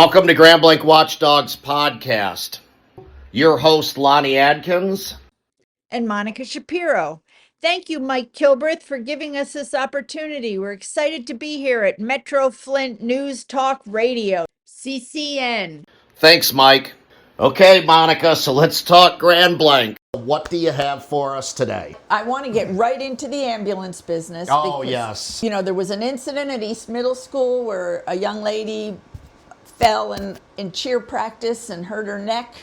Welcome to Grand Blanc Watchdogs podcast. Your host, Lonnie Adkins. And Monica Shapiro. Thank you, Mike Kilbreth, for giving us this opportunity. We're excited to be here at Metro Flint News Talk Radio, CCN. Thanks, Mike. Okay, Monica, so let's talk Grand Blanc. What do you have for us today? I want to get right into the ambulance business. Oh, because, yes. You know, there was an incident at East Middle School where a young lady fell in cheer practice and hurt her neck,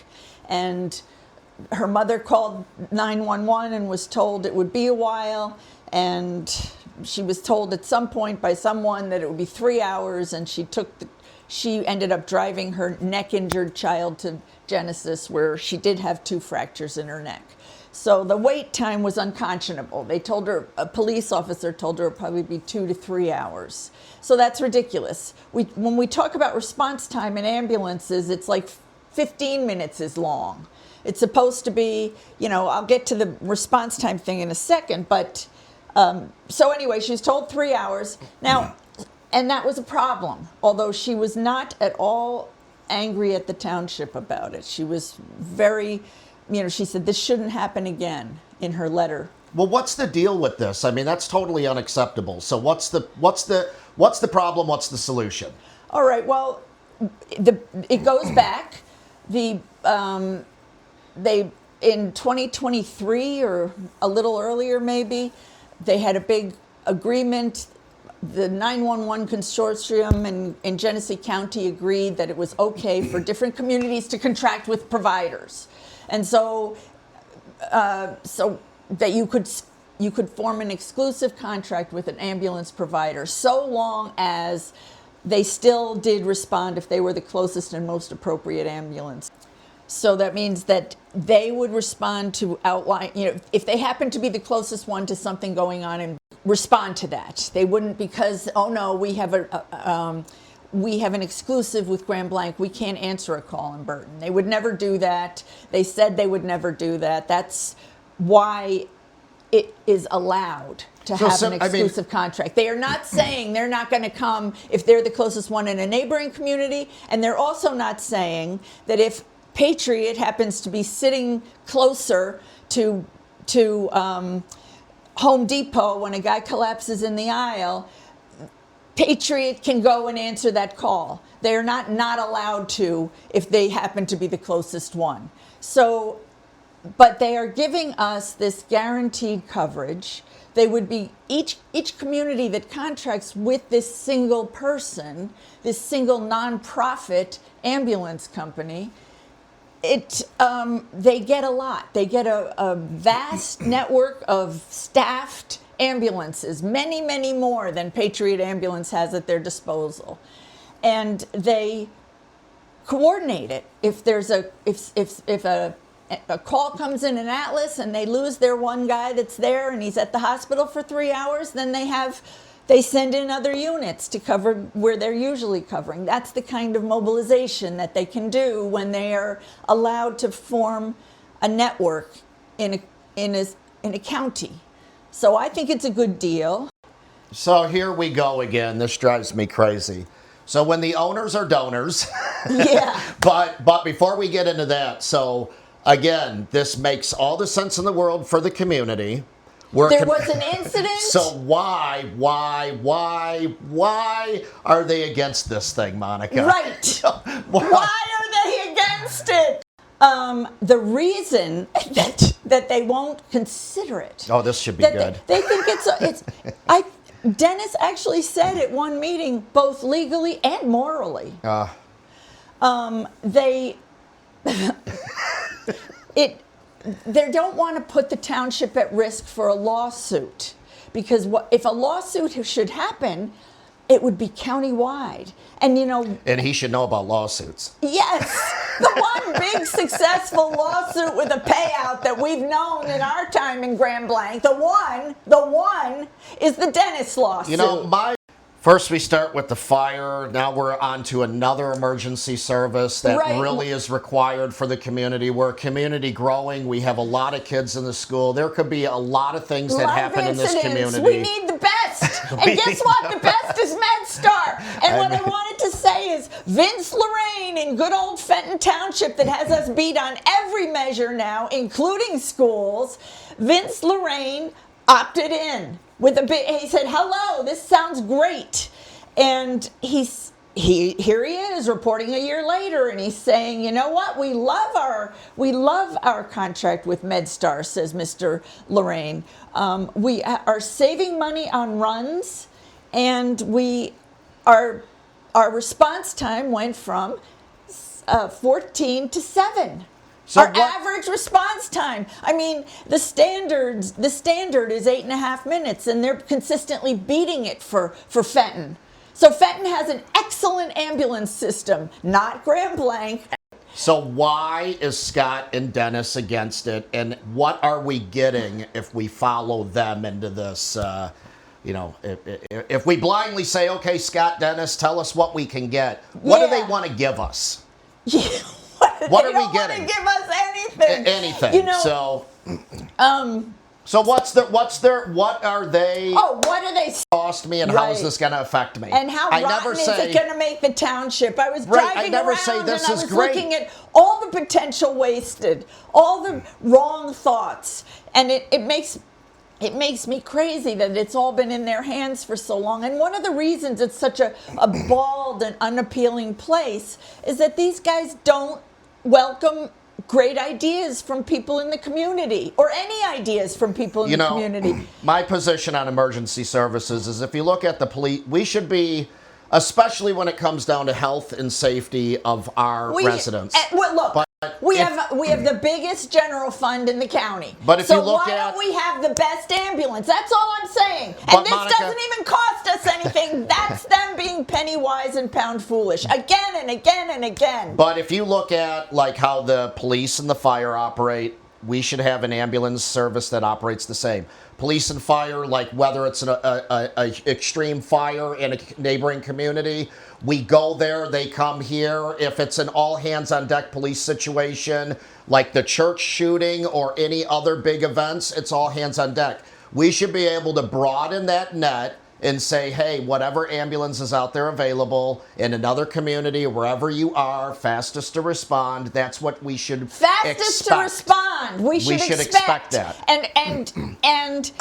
and her mother called 911 and was told it would be a while, and she was told at some point by someone that it would be 3 hours, and she ended up driving her neck injured child to Genesee, where she did have 2 fractures in her neck. So the wait time was unconscionable. They told her, a police officer told her it would probably be 2 to 3 hours. So that's ridiculous. When we talk about response time in ambulances, it's like 15 minutes is long. It's supposed to be, I'll get to the response time thing in a second, but so anyway, she's told 3 hours. Now, and that was a problem, although she was not at all angry at the township about it. She was very, she said this shouldn't happen again in her letter. Well, what's the deal with this? I mean, that's totally unacceptable. So what's the problem? What's the solution? All right, well, it goes back. They in 2023 or a little earlier maybe, they had a big agreement. The 911 consortium in Genesee County agreed that it was okay for different communities to contract with providers, and so that you could form an exclusive contract with an ambulance provider so long as they still did respond if they were the closest and most appropriate ambulance. So that means that they would respond to outline, if they happen to be the closest one to something going on, and respond to that. They wouldn't, because, oh no, we have an exclusive with Grand Blanc, we can't answer a call in Burton. They would never do that. They said they would never do that. That's why it is allowed to have an exclusive contract. They are not saying they're not going to come if they're the closest one in a neighboring community, and they're also not saying that if Patriot happens to be sitting closer to Home Depot when a guy collapses in the aisle, Patriot can go and answer that call. They're not allowed to if they happen to be the closest one. So, but they are giving us this guaranteed coverage. They would be each community that contracts with this single person, this single nonprofit ambulance company. They get a lot. They get a vast network of staffed ambulances, many, many more than Patriot Ambulance has at their disposal, and they coordinate it. If there's if a call comes in Atlas and they lose their one guy that's there and he's at the hospital for 3 hours, then they send in other units to cover where they're usually covering. That's the kind of mobilization that they can do when they are allowed to form a network in a county. So I think it's a good deal. So here we go again. This drives me crazy. So when the owners are donors, yeah. But before we get into that, so again, this makes all the sense in the world for the community. There was an incident. So why are they against this thing, Monica? Right. Why are they against it? The reason that they won't consider it. Oh, this should be good. They think it's. Dennis actually said at one meeting, both legally and morally. They don't want to put the township at risk for a lawsuit, because if a lawsuit should happen, it would be countywide. And he should know about lawsuits. Yes. The one big successful lawsuit with a payout that we've known in our time in Grand Blanc, the one is the Dennis lawsuit. First we start with the fire. Now we're on to another emergency service that really is required for the community. We're a community growing. We have a lot of kids in the school. There could be a lot of things that happen in this community. We need the best. And guess what? The best is Medstar. Medstar. And what I wanted to say is Vince Lorraine in good old Fenton Township that has us beat on every measure now, including schools. Vince Lorraine opted in with a bit. He said, "Hello, this sounds great," and here he is reporting a year later, and he's saying, "You know what? We love our contract with Medstar," says Mr. Lorraine. "We are saving money on runs, and our response time went from 14 to 7." So our average response time. I mean, the standard is 8.5 minutes, and they're consistently beating it for Fenton. So Fenton has an excellent ambulance system, not Grand Blanc. So why is Scott and Dennis against it, and what are we getting if we follow them into this? If we blindly say, "Okay, Scott, Dennis, tell us what we can get," what do they want to give us? Yeah. What they are we don't getting? Want to give us anything. Anything. So what are they? Oh, what are they? Cost me, and how is this going to affect me? And how rotten is it going to make the township? I was driving around and I was looking at all the potential wasted, all the wrong thoughts, and it makes me crazy that it's all been in their hands for so long. And one of the reasons it's such a bald and unappealing place is that these guys don't welcome great ideas from people in the community, or any ideas from people in the community. My position on emergency services is, if you look at the police, we should be, especially when it comes down to health and safety of our residents. We have the biggest general fund in the county. But if you look why don't we have the best ambulance? That's all I'm saying. And this doesn't even cost us anything. That's them being penny wise and pound foolish again and again and again. But if you look at like how the police and the fire operate, we should have an ambulance service that operates the same. Police and fire, like whether it's an extreme fire in a neighboring community, we go there, they come here. If it's an all-hands-on-deck police situation, like the church shooting or any other big events, it's all hands on deck. We should be able to broaden that net and say, hey, whatever ambulance is out there available in another community, wherever you are, fastest to respond, that's what we should Fastest to respond. We should expect that. And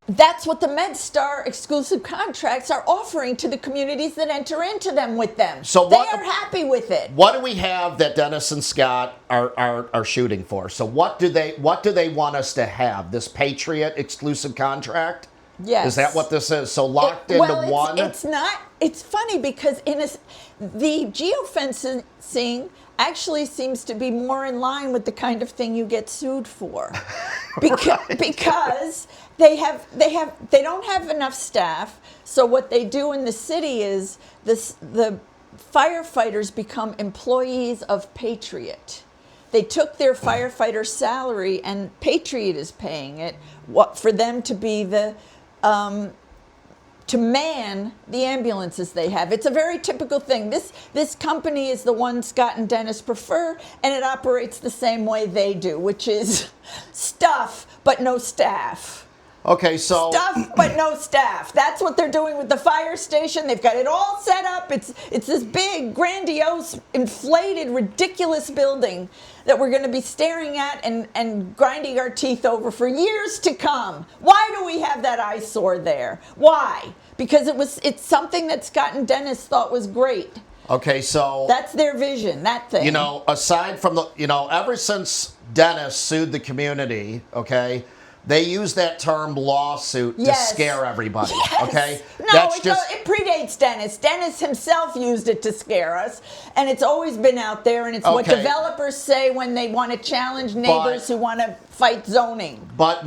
that's what the Medstar exclusive contracts are offering to the communities that enter into them with them. So they are happy with it. What do we have that Dennis and Scott are shooting for? So what do they want us to have? This Patriot exclusive contract? Yes. Is that what this is? So locked into one? It's not. It's funny because the geofencing actually seems to be more in line with the kind of thing you get sued for, because they don't have enough staff. So what they do in the city is the firefighters become employees of Patriot. They took their firefighter salary, and Patriot is paying it for them to be to man the ambulances they have. It's a very typical thing. This company is the one Scott and Dennis prefer, and it operates the same way they do, which is stuff but no staff. Okay, so stuff but no staff. That's what they're doing with the fire station. They've got it all set up. It's this big, grandiose, inflated, ridiculous building that we're going to be staring at and grinding our teeth over for years to come. Why do we have that eyesore there? Why? Because it's something that Scott and Dennis thought was great. Okay, so that's their vision, that thing. Aside from ever since Dennis sued the community, okay, they use that term lawsuit to scare everybody, okay? No, it predates Dennis. Dennis himself used it to scare us, and it's always been out there, and it's what developers say when they want to challenge neighbors who want to fight zoning. But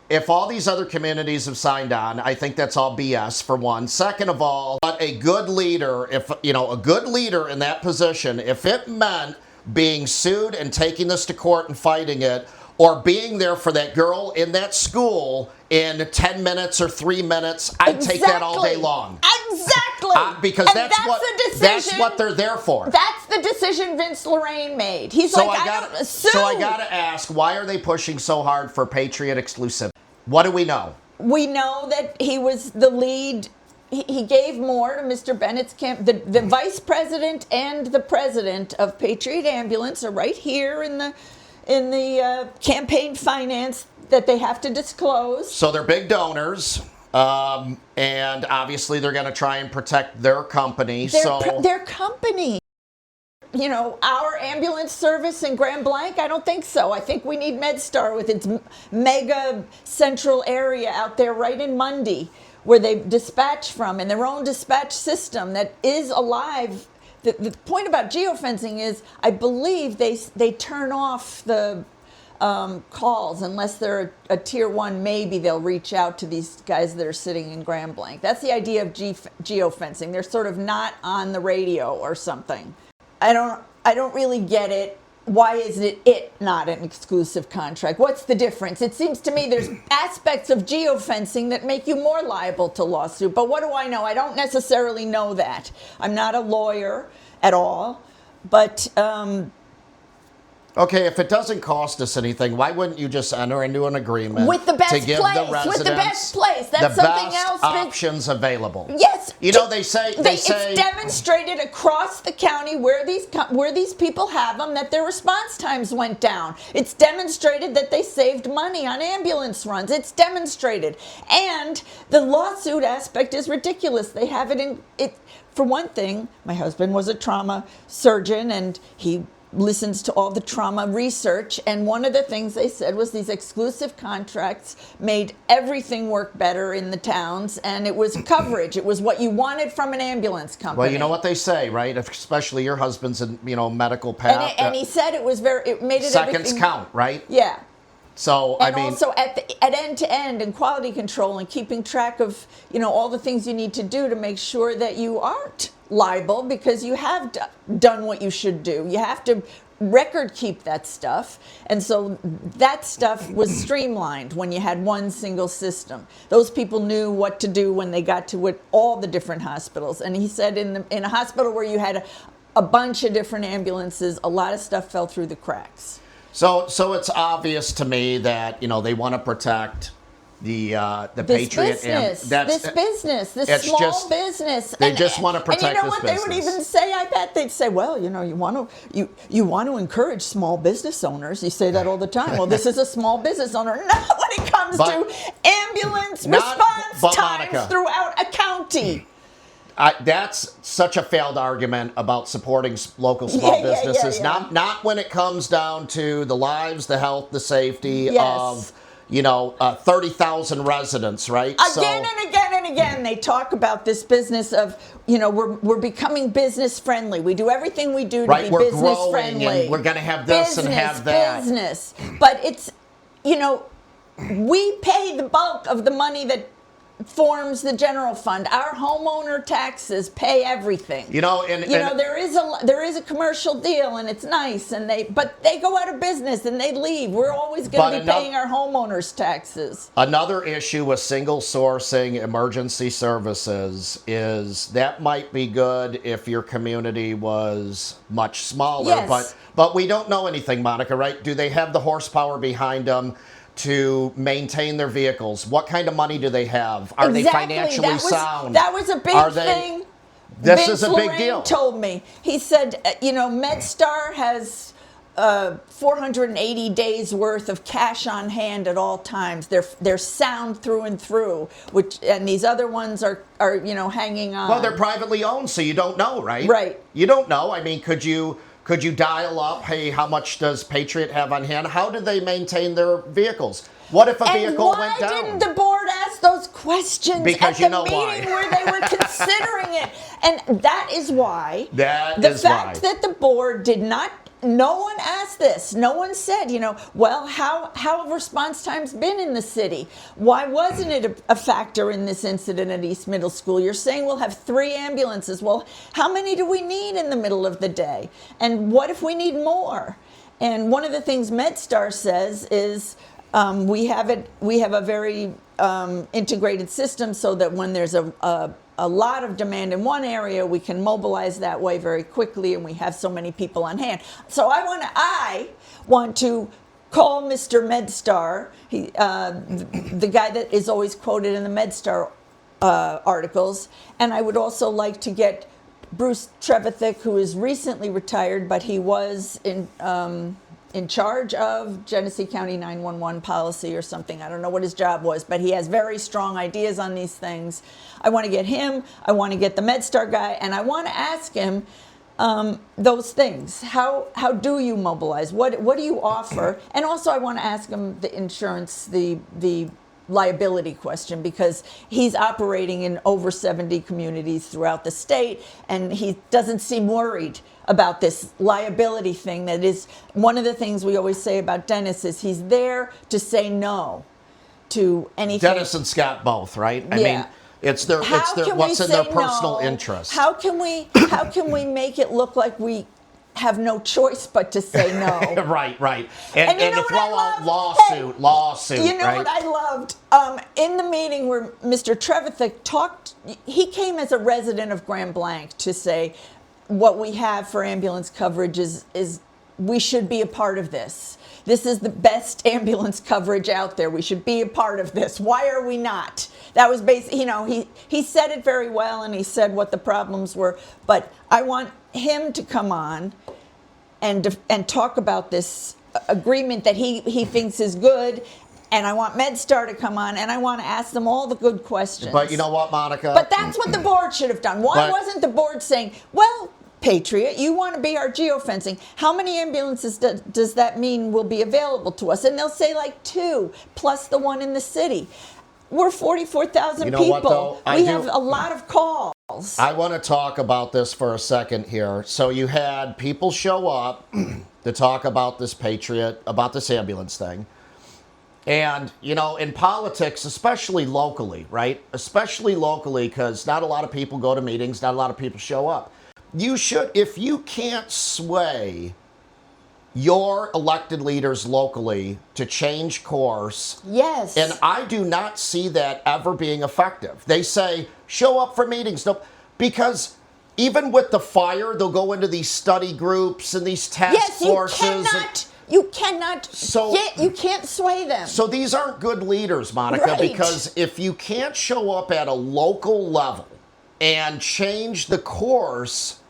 if all these other communities have signed on, I think that's all BS, for one. Second of all, but a good leader, a good leader in that position, if it meant being sued and taking this to court and fighting it, or being there for that girl in that school in 10 minutes or 3 minutes, I'd take that all day long. Exactly. Because that's what they're there for. That's the decision Vince Lorraine made. He's I don't sue. So I got to ask, why are they pushing so hard for Patriot exclusive? What do we know? We know that he was the lead he gave more to Mr. Bennett's camp. The vice president and the president of Patriot Ambulance are right here in the campaign finance that they have to disclose. So they're big donors, and obviously they're going to try and protect their company. Their company. You know, our ambulance service in Grand Blanc, I don't think so. I think we need Medstar with its mega central area out there right in Mundy, where they dispatch from, and their own dispatch system that is alive. The point about geofencing is, I believe they turn off the calls unless they're a tier 1. Maybe they'll reach out to these guys that are sitting in Grand Blanc. That's the idea of geofencing. They're sort of not on the radio or something. I don't really get it. Why is it not an exclusive contract? What's the difference? It seems to me there's aspects of geofencing that make you more liable to lawsuit. But what do I know? I don't necessarily know that. I'm not a lawyer at all. But okay, if it doesn't cost us anything, why wouldn't you just enter into an agreement with the best to give place? the residents With the best place. That's the something best else. options available? Yes. You know, they say it's demonstrated across the county where these people have them that their response times went down. It's demonstrated that they saved money on ambulance runs. It's demonstrated, and the lawsuit aspect is ridiculous. They have it in it. For one thing, my husband was a trauma surgeon, and he listens to all the trauma research, and one of the things they said was these exclusive contracts made everything work better in the towns, and it was coverage. It was what you wanted from an ambulance company. Well, you know what they say, right? Especially your husband's in, medical path. And he said it made it seconds everything count, right? Yeah. So and I mean, also at end to end and quality control and keeping track of all the things you need to do to make sure that you aren't liable, because you have done what you should do. You have to record keep that stuff, and so that stuff was streamlined when you had one single system. Those people knew what to do when they got to all the different hospitals. And he said in a hospital where you had a bunch of different ambulances, a lot of stuff fell through the cracks. So it's obvious to me that they want to protect the Patriot business, this small business. They just want to protect. And you know this what business. They would even say? I bet they'd say, "Well, you want to encourage small business owners." You say that all the time. Well, this is a small business owner. Not when it comes to ambulance response times Monica, throughout a county. That's such a failed argument about supporting local small businesses. Yeah. Not when it comes down to the lives, the health, the safety of 30,000 residents, right? Again and again, they talk about this business of, we're becoming business friendly. We do everything we do to be we're business growing friendly. And we're going to have this and have that. Business. But it's, we pay the bulk of the money that forms the general fund. Our homeowner taxes pay everything. There is a commercial deal, and it's nice, but they go out of business and they leave. We're always going to be paying our homeowners taxes. Another issue with single sourcing emergency services is that might be good if your community was much smaller, yes. but we don't know anything, Monica, right? Do they have the horsepower behind them to maintain their vehicles? What kind of money do they have? Are they financially sound? That was a big thing. This is a big deal. Told me. He said, Medstar has 480 days worth of cash on hand at all times. They're sound through and through. And these other ones are hanging on. Well, they're privately owned, so you don't know, right? Right. You don't know. I mean, could you dial up, hey, how much does Patriot have on hand? How do they maintain their vehicles? What if a vehicle went down? Why didn't the board ask those questions because at the meeting where they were considering it? And that is why. The fact that the board did not, no one asked this. No one said, well, how have response times been in the city? Why wasn't it a factor in this incident at East Middle School? You're saying we'll have 3 ambulances. Well, how many do we need in the middle of the day? And what if we need more? And one of the things Medstar says is we have a very integrated system so that when there's a lot of demand in one area, we can mobilize that way very quickly, and we have so many people on hand. So I want to call Mr. Medstar, the guy that is always quoted in the Medstar articles. And I would also like to get Bruce Trevithick, who is recently retired, but he was in charge of Genesee County 911 policy or something. I don't know what his job was, but he has very strong ideas on these things. I want to get him. I want to get the Medstar guy, and I want to ask him those things. How do you mobilize? What do you offer? And also, I want to ask him the insurance, the liability question, because he's operating in over 70 communities throughout the state, and he doesn't seem worried about this liability thing. That is one of the things we always say about Dennis, is he's there to say no to anything. Dennis and Scott both, right? I mean, it's their How what's in their can we say personal no? interest. How can we make it look like we have no choice but to say no? Right. And you and know to what I throw loved? out lawsuit. You know right? what I loved? In the meeting where Mr. Trevithick talked, he came as a resident of Grand Blanc to say what we have for ambulance coverage is we should be a part of this. This is the best ambulance coverage out there. We should be a part of this. Why are we not? That was basically, he said it very well, and he said what the problems were. But I want him to come on and talk about this agreement that he thinks is good. And I want Medstar to come on, and I want to ask them all the good questions. But you know what, Monica? But that's what the board should have done. Why wasn't the board saying, well, Patriot, you want to be our geofencing. How many ambulances does that mean will be available to us? And they'll say like 2, plus the one in the city. We're 44,000 people. What, though? We have a lot of calls. I want to talk about this for a second here. So you had people show up to talk about this Patriot, about this ambulance thing. And, in politics, especially locally, right? Especially locally, because not a lot of people go to meetings, not a lot of people show up. You should, if you can't sway your elected leaders locally to change course. Yes. And I do not see that ever being effective. They say, show up for meetings. No, because even with the fire, they'll go into these study groups and these task forces. You can't sway them. So these aren't good leaders, Monica, Right. because if you can't show up at a local level and change the course,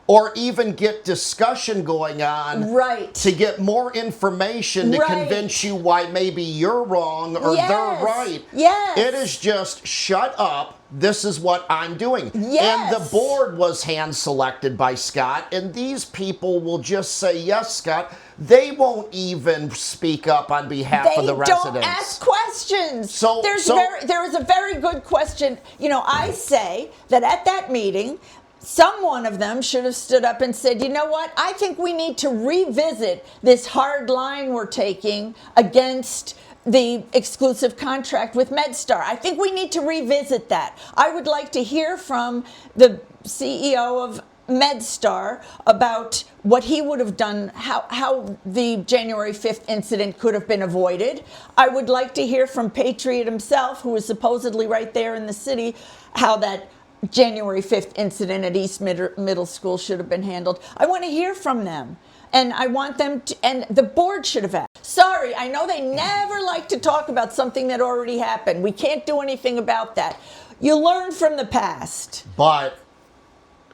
or even get discussion going on, right, to get more information to convince you why maybe you're wrong or they're right. Yes. It is just shut up. This is what I'm doing. Yes. And the board was hand selected by Scott, and these people will just say, yes, Scott. They won't even speak up on behalf of the residents. They don't ask questions. So there is a very good question. I say that at that meeting, one of them should have stood up and said, you know what, I think we need to revisit this hard line we're taking against the exclusive contract with Medstar. I think we need to revisit that. I would like to hear from the CEO of Medstar about what he would have done, how the January 5th incident could have been avoided. I would like to hear from Patriot himself, who is supposedly right there in the city, how that January 5th incident at East Middle School should have been handled. I want to hear from them. And I want them to, and the board should have asked. Sorry, I know they never like to talk about something that already happened. We can't do anything about that. You learn from the past. But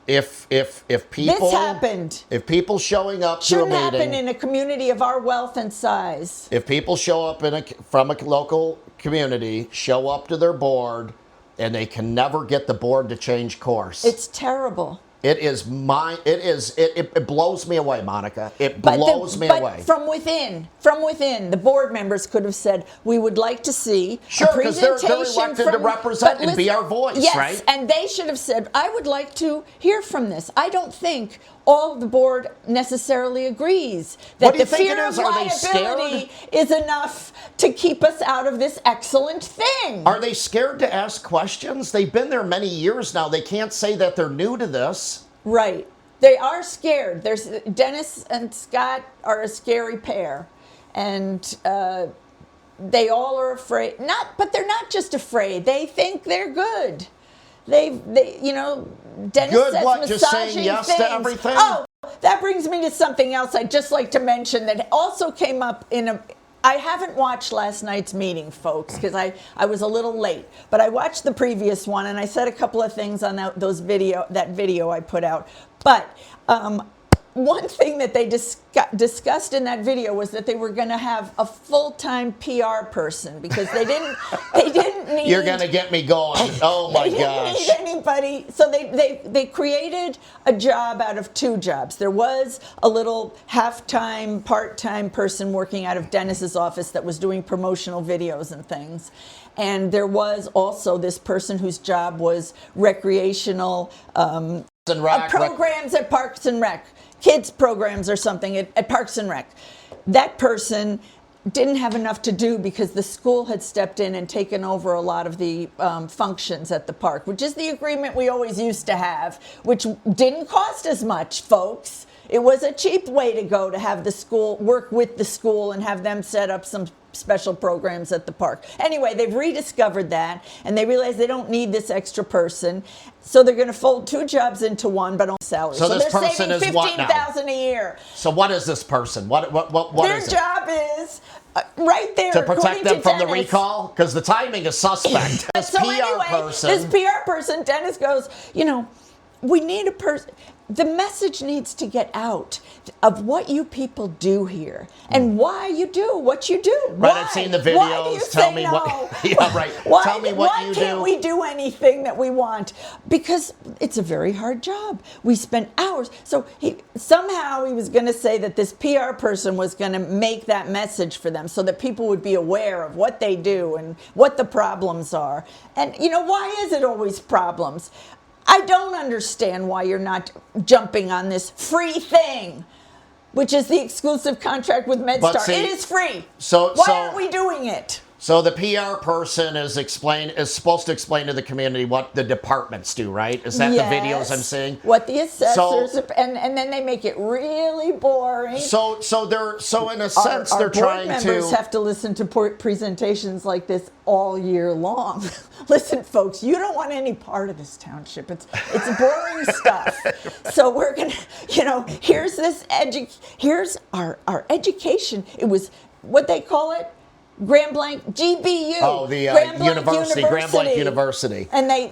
if people, this happened. If people showing up Shouldn't to a meeting, happen in a community of our wealth and size. If people show up from a local community, show up to their board, and they can never get the board to change course. It's terrible. It blows me away, Monica. It blows me away. From within, the board members could have said, we would like to see sure, a presentation. Sure, because they're elected to represent and be our voice, yes, right? Yes, and they should have said, I would like to hear from this. I don't think all of the board necessarily agrees that the fear of liability is enough to keep us out of this excellent thing. Are they scared to ask questions? They've been there many years now. They can't say that they're new to this. Right. They are scared. Dennis and Scott are a scary pair. And they all are afraid. But they're not just afraid. They think they're good. Dennis good says what? massaging Just saying yes things. to everything? Oh, that brings me to something else I'd just like to mention that also came up in I haven't watched last night's meeting, folks, because I was a little late. But I watched the previous one, and I said a couple of things on that video I put out. But one thing that they discussed in that video was that they were going to have a full-time PR person because they didn't need. You're going to get me going. Oh my gosh. They didn't need anybody. So they created a job out of two jobs. There was a little half-time, part-time person working out of Dennis's office that was doing promotional videos and things. And there was also this person whose job was recreational programs at Parks and Rec. Kids programs or something at Parks and Rec. That person didn't have enough to do because the school had stepped in and taken over a lot of the functions at the park, which is the agreement we always used to have, which didn't cost as much, folks. It was a cheap way to go to have the school work with the school and have them set up some special programs at the park. Anyway, they've rediscovered that, and they realize they don't need this extra person, so they're going to fold two jobs into one, but on salary. So this they're person saving is what now? $15,000 a year. So what is this person? What Their is it? job is right there To protect them from the Dennis. recall? Because the timing is suspect. This So PR anyway, person. this PR person, Dennis goes, we need a person. The message needs to get out of what you people do here and why you do what you do. Right, I've seen the videos. Why do you Tell say me no? what. Yeah, right. Tell me what you do. Why can't we do anything that we want? Because it's a very hard job. We spend hours. So somehow he was going to say that this PR person was going to make that message for them so that people would be aware of what they do and what the problems are. And why is it always problems? I don't understand why you're not jumping on this free thing, which is the exclusive contract with Medstar. See, it is free. Why aren't we doing it? So the PR person is supposed to explain to the community what the departments do, right? Is that the videos I'm seeing? What the assessors and then they make it really boring. So in a sense they're trying to. Our board members have to listen to presentations like this all year long. Listen, folks, you don't want any part of this township. It's boring stuff. So we're gonna, here's here's our education. It was what they call it. Grand Blanc GBU. Oh, the University, Grand Blanc University. And they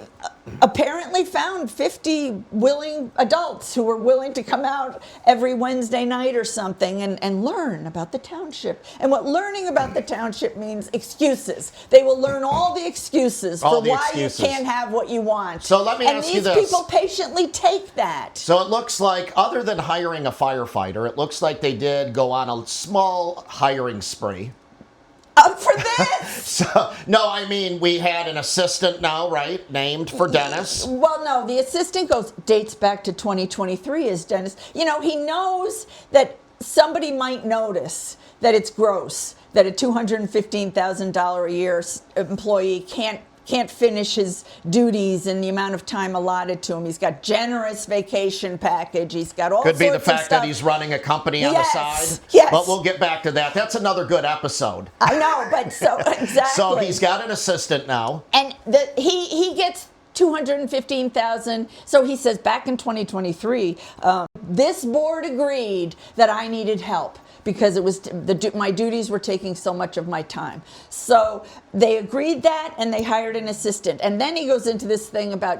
apparently found 50 willing adults who were willing to come out every Wednesday night or something and learn about the township. And what learning about the township means excuses. They will learn all the excuses for why you can't have what you want. So let me ask you this. And these people patiently take that. So it looks like, other than hiring a firefighter, it looks like they did go on a small hiring spree. For this? No, I mean, we had an assistant now, right, named for Dennis. Well, no, the assistant dates back to 2023 as Dennis. He knows that somebody might notice that it's gross, that a $215,000 a year employee can't finish his duties in the amount of time allotted to him. He's got generous vacation package. He's got all sorts of stuff. Could be the fact that he's running a company on the side. Yes. But we'll get back to that. That's another good episode. I know, but exactly. So he's got an assistant now. And he gets $215,000. So he says back in 2023, this board agreed that I needed help because it was my duties were taking so much of my time. So they agreed that, and they hired an assistant. And then he goes into this thing about,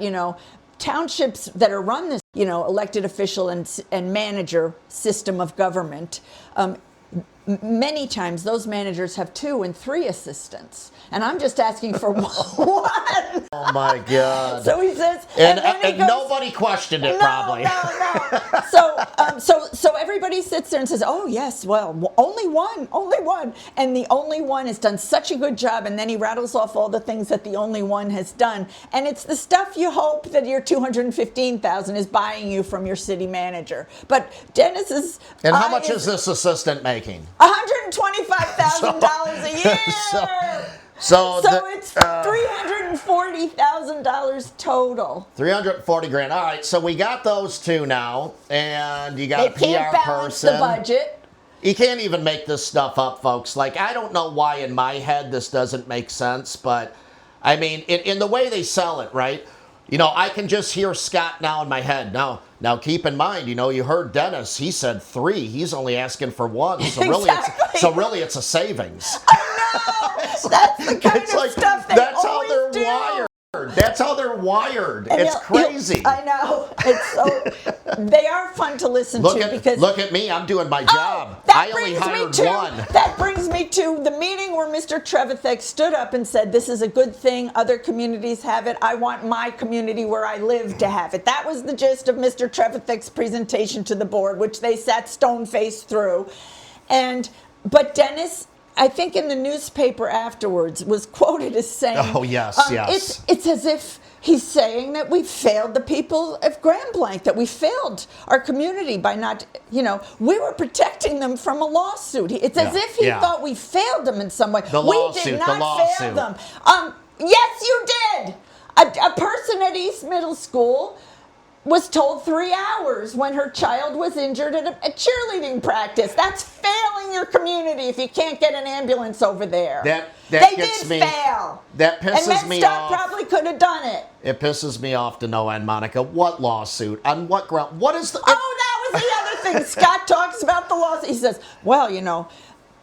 townships that are run this, elected official and manager system of government. Many times those managers have 2 and 3 assistants, and I'm just asking for one. Oh my God! So he says, and nobody questioned it, probably. No. So everybody sits there and says, "Oh yes, well, only one," and the only one has done such a good job. And then he rattles off all the things that the only one has done, and it's the stuff you hope that your $215,000 is buying you from your city manager. But Dennis is. And how much is this assistant making? $125,000 a year. So it's $340,000 total. 340 grand. All right, so we got those two now, and you got a PR person. They can't balance the budget. You can't even make this stuff up, folks. Like, I don't know why in my head this doesn't make sense, but I mean, in the way they sell it, right? I can just hear Scott now in my head. Now keep in mind, you heard Dennis. He said 3. He's only asking for 1. So really, Exactly. it's a savings. I know. That's the kind of stuff they That's how always they're do. wired. That's how they're wired. And It's crazy. I know. They are fun to listen to because look at me. I'm doing my job. that I only brings me hired to- 1. That brings me to the meeting where Mr. Trevithek stood up and said, "This is a good thing. Other communities have it. I want my community where I live to have it." That was the gist of Mr. Trevithek's presentation to the board, which they sat stone-faced through. But Dennis, I think in the newspaper afterwards, was quoted as saying, Oh, yes, yes. It's as if he's saying that we failed the people of Grand Blanc, that we failed our community by not, we were protecting them from a lawsuit. It's as if he thought we failed them in some way. We did not fail them. Yes, you did. A person at East Middle School was told 3 hours when her child was injured at a cheerleading practice. That's failing your community if you can't get an ambulance over there. They gets did me. fail. That pisses me Medstar off. probably could have done it. It pisses me off to no end, Monica. What lawsuit? On what ground? What is the... Oh, that was the other thing. Scott talks about the lawsuit. He says, well,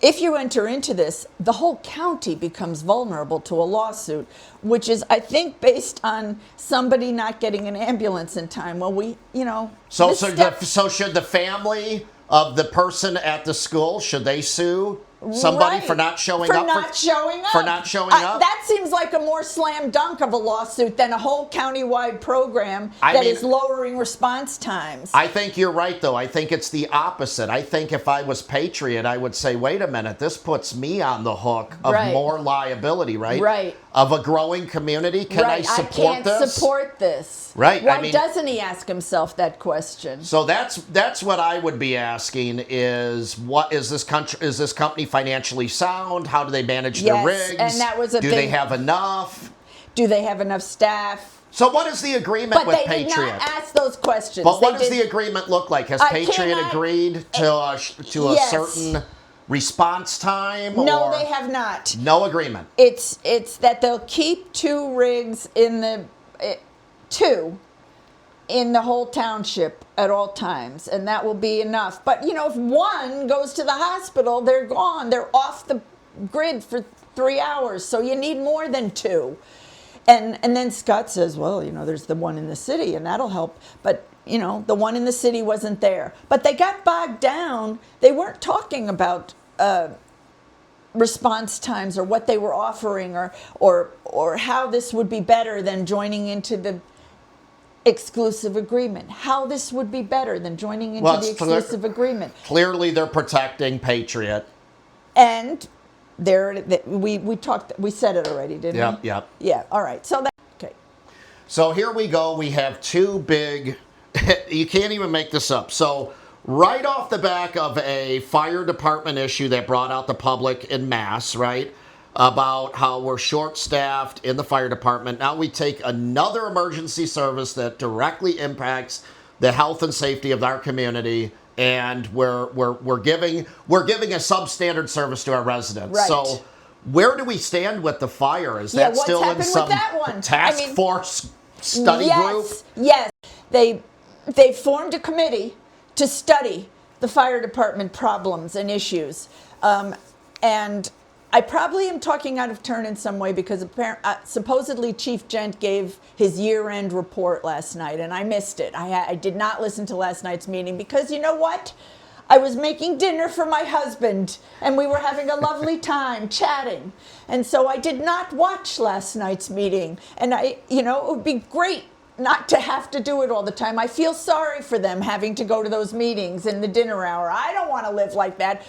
if you enter into this, the whole county becomes vulnerable to a lawsuit, which is, I think, based on somebody not getting an ambulance in time. Well, So should the family of the person at the school, should they sue somebody for not showing up? For not showing up? That seems like a more slam dunk of a lawsuit than a whole countywide program that is lowering response times. I think you're right, though. I think it's the opposite. I think if I was Patriot, I would say, wait a minute, this puts me on the hook of more liability, right? Right. Of a growing community. Can I support this? I can't support this. Right. Why doesn't he ask himself that question? So that's what I would be asking is, what is this company financially sound? How do they manage their rigs? And that was do they have enough? Do they have enough staff? So what is the agreement with Patriot? But they did not ask those questions. But what does the agreement look like? Has Patriot agreed to a certain response time? No, they have not. No agreement. It's that they'll keep 2 rigs in the whole township at all times, and that will be enough. But if 1 goes to the hospital, they're gone. They're off the grid for 3 hours. So you need more than 2. And then Scott says, well, there's the one in the city, and that'll help. But the one in the city wasn't there. But they got bogged down. They weren't talking about response times or what they were offering or how this would be better than joining into the exclusive agreement. How this would be better than joining into the exclusive agreement. Clearly, they're protecting Patriot. And we said it already, didn't we? Yep. Yeah. All right. Okay. So here we go. We have 2 big. You can't even make this up. So right off the back of a fire department issue that brought out the public in mass, right? About how we're short-staffed in the fire department. Now we take another emergency service that directly impacts the health and safety of our community, and we're giving a substandard service to our residents. Right. So where do we stand with the fire? Is that still in some task force study group? Yes. They formed a committee to study the fire department problems and issues, and I probably am talking out of turn in some way because supposedly Chief Gent gave his year-end report last night, and I missed it. I did not listen to last night's meeting because you know what? I was making dinner for my husband, and we were having a lovely time chatting. And so I did not watch last night's meeting. And it would be great not to have to do it all the time. I feel sorry for them having to go to those meetings in the dinner hour. I don't want to live like that.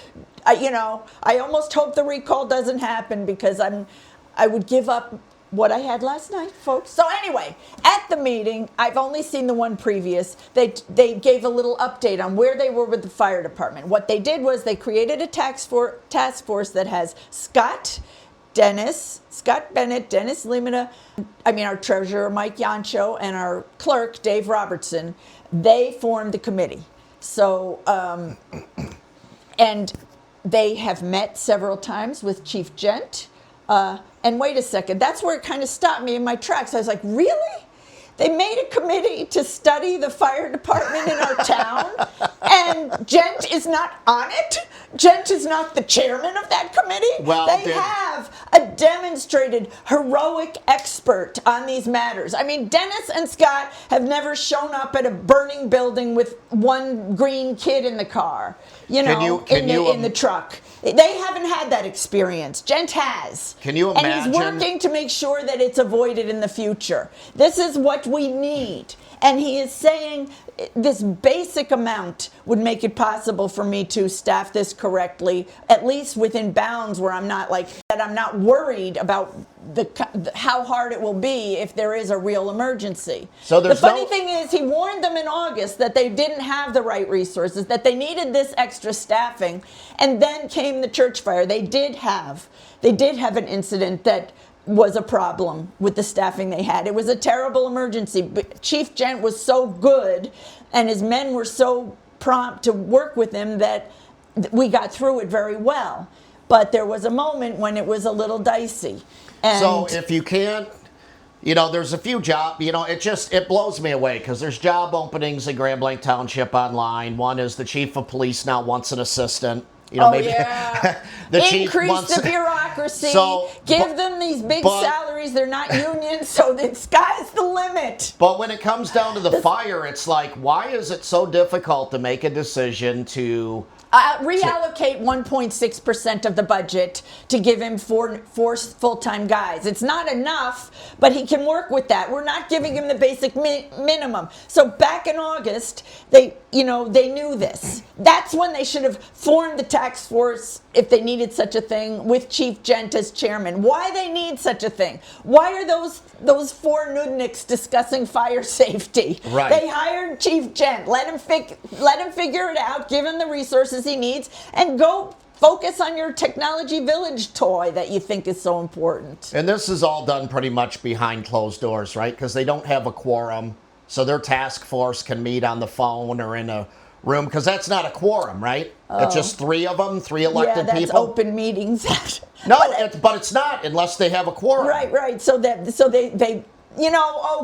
I almost hope the recall doesn't happen because I would give up what I had last night, folks. So anyway, at the meeting, I've only seen the one previous. They gave a little update on where they were with the fire department. What they did was they created a task force that has Scott Bennett, Dennis Limita, our treasurer, Mike Yancho, and our clerk, Dave Robertson. They formed the committee. So, and they have met several times with Chief Gent. And wait a second, that's where it kind of stopped me in my tracks. I was like, really? They made a committee to study the fire department in our town, and Gent is not on it. Gent is not the chairman of that committee. Well, they have a demonstrated heroic expert on these matters. I mean, Dennis and Scott have never shown up at a burning building with one green kid in the car, in the truck. They haven't had that experience. Gent has. Can you imagine? And he's working to make sure that it's avoided in the future. This is what we need. And he is saying this basic amount would make it possible for me to staff this correctly, at least within bounds where I'm not worried about how hard it will be if there is a real emergency. So the funny thing is, he warned them in August that they didn't have the right resources, that they needed this extra staffing, and then came the church fire. They did have an incident that was a problem with the staffing they had. It was a terrible emergency, but Chief Gent was so good and his men were so prompt to work with him that we got through it very well. But there was a moment when it was a little dicey. And so if you can't, there's a few jobs, it blows me away because there's job openings in Grand Blanc Township online. One is the chief of police now wants an assistant. Yeah. the Increase the bureaucracy. Give them these big salaries. They're not union, so the sky's the limit. But when it comes down to the fire, it's like, why is it so difficult to make a decision to reallocate 1.6% of the budget to give him four full-time guys? It's not enough, but he can work with that. We're not giving him the basic minimum. So back in August, they knew this. That's when they should have formed the task force, if they needed such a thing, with Chief Gent as chairman. Why they need such a thing? Why are those four nudniks discussing fire safety? Right. They hired Chief Gent. Let him figure it out. Give him the resources he needs, and go focus on your technology village toy that you think is so important. And this is all done pretty much behind closed doors, right? Because they don't have a quorum, so their task force can meet on the phone or in a room, because that's not a quorum, right? Oh. It's just three of them, three elected people. Yeah, that's open meetings. No, but it's not unless they have a quorum. Right. So they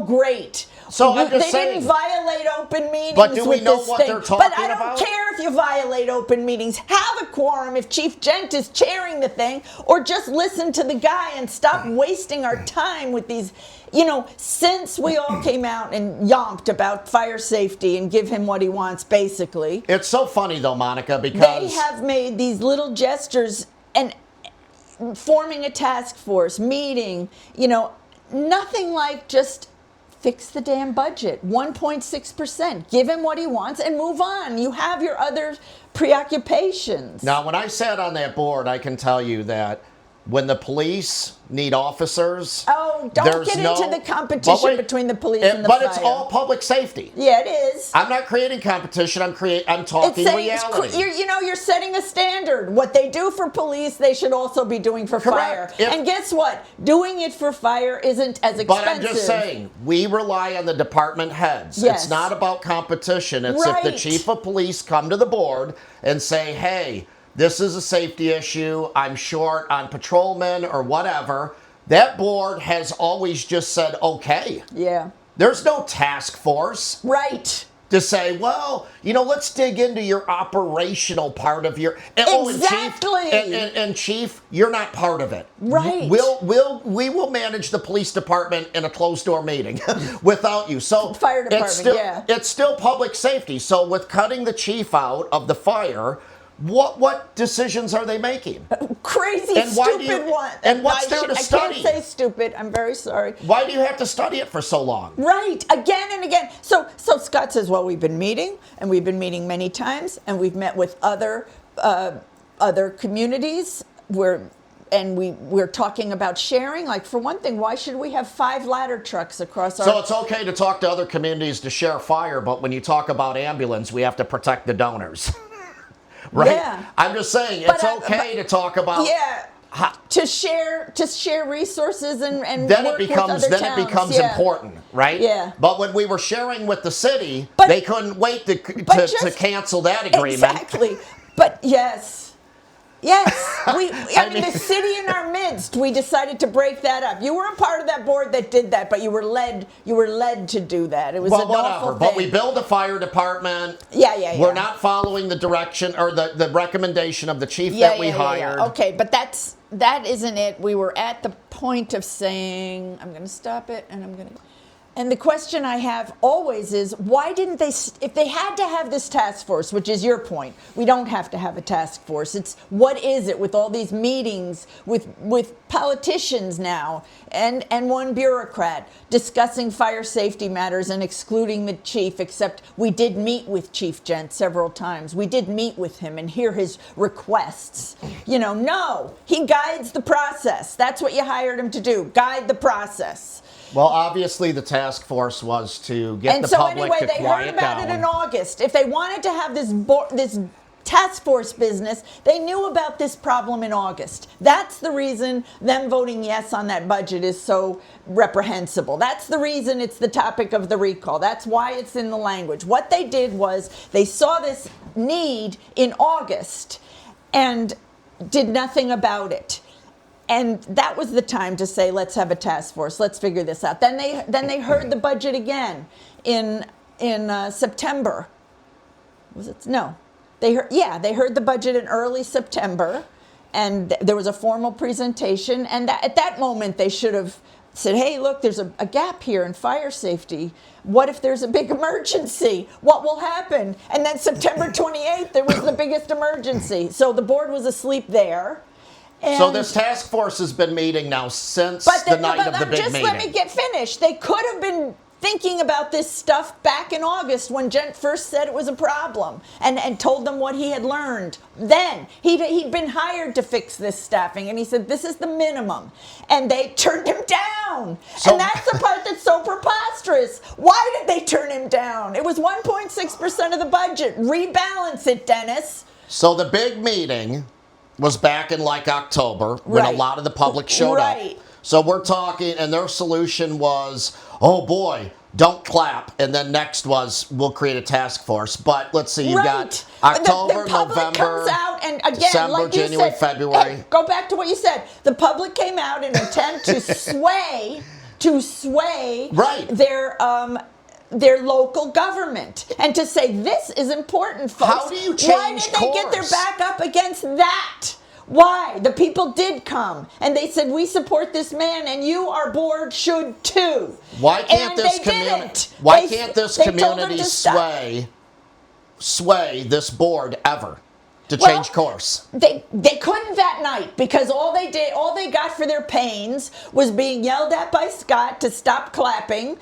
great. So I'm just saying, they didn't violate open meetings. But do we know what thing. they're talking about? But I don't care if you violate open meetings. Have a quorum if Chief Gent is chairing the thing, or just listen to the guy and stop wasting our time with these. Since we all came out and yomped about fire safety and give him what he wants, basically. It's so funny though, Monica, because they have made these little gestures and forming a task force, meeting, nothing like just fix the damn budget. 1.6%. Give him what he wants and move on. You have your other preoccupations. Now, when I sat on that board, I can tell you that when the police need officers, don't get into the competition between the police and the fire. But it's all public safety. Yeah, it is. I'm not creating competition. I'm talking reality. You're setting a standard. What they do for police, they should also be doing for fire. And guess what? Doing it for fire isn't as expensive. But I'm just saying, we rely on the department heads. Yes. It's not about competition. It's if the chief of police come to the board and say, hey, this is a safety issue, I'm short on patrolmen or whatever, that board has always just said, okay. Yeah. There's no task force. Right. To say, well, let's dig into your operational part of your... Exactly. And Chief, you're not part of it. Right. We will manage the police department in a closed-door meeting without you. So fire department, it's still public safety. So with cutting the chief out of the fire... What decisions are they making? Crazy, stupid one. And what's there to study? I can't say stupid. I'm very sorry. Why do you have to study it for so long? Right, again and again. So Scott says, well, we've been meeting, and we've been meeting many times, and we've met with other communities we're talking about sharing. Like, for one thing, why should we have 5 ladder trucks across our... So it's okay to talk to other communities to share fire, but when you talk about ambulance, we have to protect the donors. Right? Yeah. I'm just saying, it's okay to talk about... Yeah. To share resources and then work it becomes with other towns. It becomes important, right? Yeah. But when we were sharing with the city, they couldn't wait to cancel that agreement. Exactly. But yes. Yes, I mean, the city in our midst, we decided to break that up. You were a part of that board that did that, but you were led to do that. It was an awful thing. But we build a fire department. Yeah. We're not following the direction or the recommendation of the chief that we hired. Okay, but that isn't it. We were at the point of saying, I'm going to stop it, and I'm going to. And the question I have always is, why didn't they, if they had to have this task force, which is your point, we don't have to have a task force. It's, what is it with all these meetings with politicians now and one bureaucrat discussing fire safety matters and excluding the chief, except we did meet with Chief Gent several times. We did meet with him and hear his requests. No, he guides the process. That's what you hired him to do, guide the process. Well, obviously the task force was to get the public to quiet down. And so anyway, they heard about it in August. If they wanted to have this task force business, they knew about this problem in August. That's the reason them voting yes on that budget is so reprehensible. That's the reason it's the topic of the recall. That's why it's in the language. What they did was they saw this need in August and did nothing about it. And that was the time to say, let's have a task force. Let's figure this out. Then they heard the budget again in September. Was it? No. They heard the budget in early September, and there was a formal presentation. And at that moment, they should have said, hey, look, there's a gap here in fire safety. What if there's a big emergency? What will happen? And then September 28th, there was the biggest emergency. So the board was asleep there. So this task force has been meeting now since the night of the big meeting. Just let me get finished. They could have been thinking about this stuff back in August when Gent first said it was a problem and told them what he had learned. Then he'd been hired to fix this staffing, and he said, this is the minimum. And they turned him down. And that's the part that's so preposterous. Why did they turn him down? It was 1.6% of the budget. Rebalance it, Dennis. So the big meeting was back in like October when a lot of the public showed up. So we're talking, and their solution was, oh boy, don't clap. And then next was, we'll create a task force. But let's see, you've got October, the public November, comes out and again, December, like January, said, February. Hey, go back to what you said. The public came out in an attempt to sway their local government and to say, this is important, folks. How do you change Why did they get their back up against that? Why? The people did come and they said, we support this man and you, our board, should too. Why can't this community sway this board ever to change course? They couldn't that night because all they got for their pains was being yelled at by Scott to stop clapping.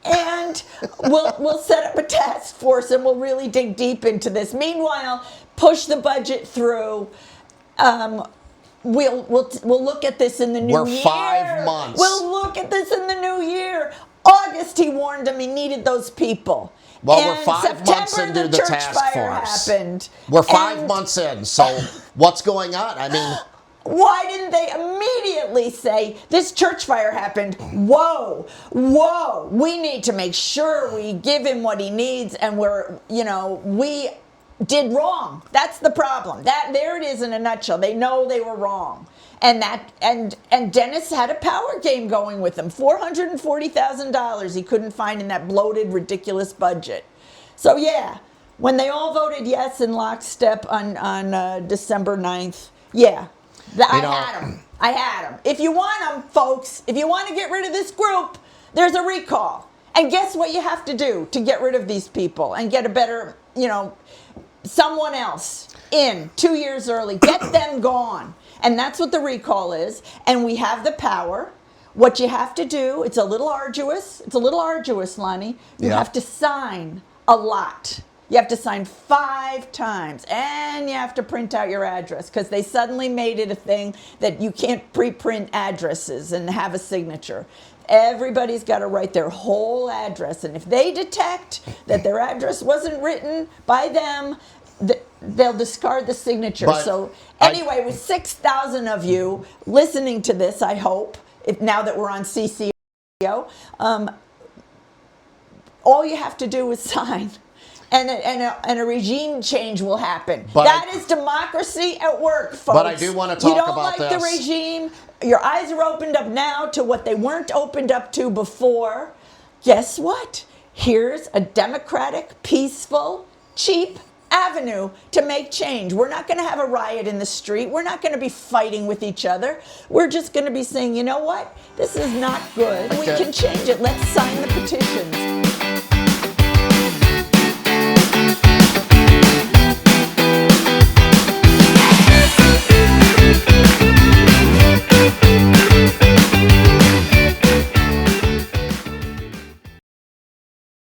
And we'll set up a task force and we'll really dig deep into this. Meanwhile, push the budget through. We'll look at this in the new year. We're 5 months. We'll look at this in the new year. August, he warned them he needed those people. Well, and we're 5 months into the task force. Happened. We're 5 months in. So what's going on? I mean, why didn't they immediately say, this church fire happened, whoa, we need to make sure we give him what he needs and we did wrong. That's the problem. There it is in a nutshell. They know they were wrong. And Dennis had a power game going with him. $440,000 he couldn't find in that bloated, ridiculous budget. So yeah, when they all voted yes in lockstep on December 9th, yeah. I had them. If you want them, folks, if you want to get rid of this group, there's a recall. And guess what you have to do to get rid of these people and get a better, someone else in 2 years early. Get them gone. And that's what the recall is. And we have the power. What you have to do, it's a little arduous. It's a little arduous, Lonnie. You have to sign a lot. You have to sign 5 times, and you have to print out your address because they suddenly made it a thing that you can't pre-print addresses and have a signature. Everybody's got to write their whole address, and if they detect that their address wasn't written by them, they'll discard the signature. So anyway, with 6,000 of you listening to this, I hope, now that we're on CCO, all you have to do is sign. and a regime change will happen. But that is democracy at work, folks. But I do want to talk you don't about like this. the regime. Your eyes are opened up now to what they weren't opened up to before. Guess what? Here's a democratic, peaceful, cheap avenue to make change. We're not going to have a riot in the street. We're not going to be fighting with each other. We're just going to be saying, you know what? This is not good. We can change it. Let's sign the petitions.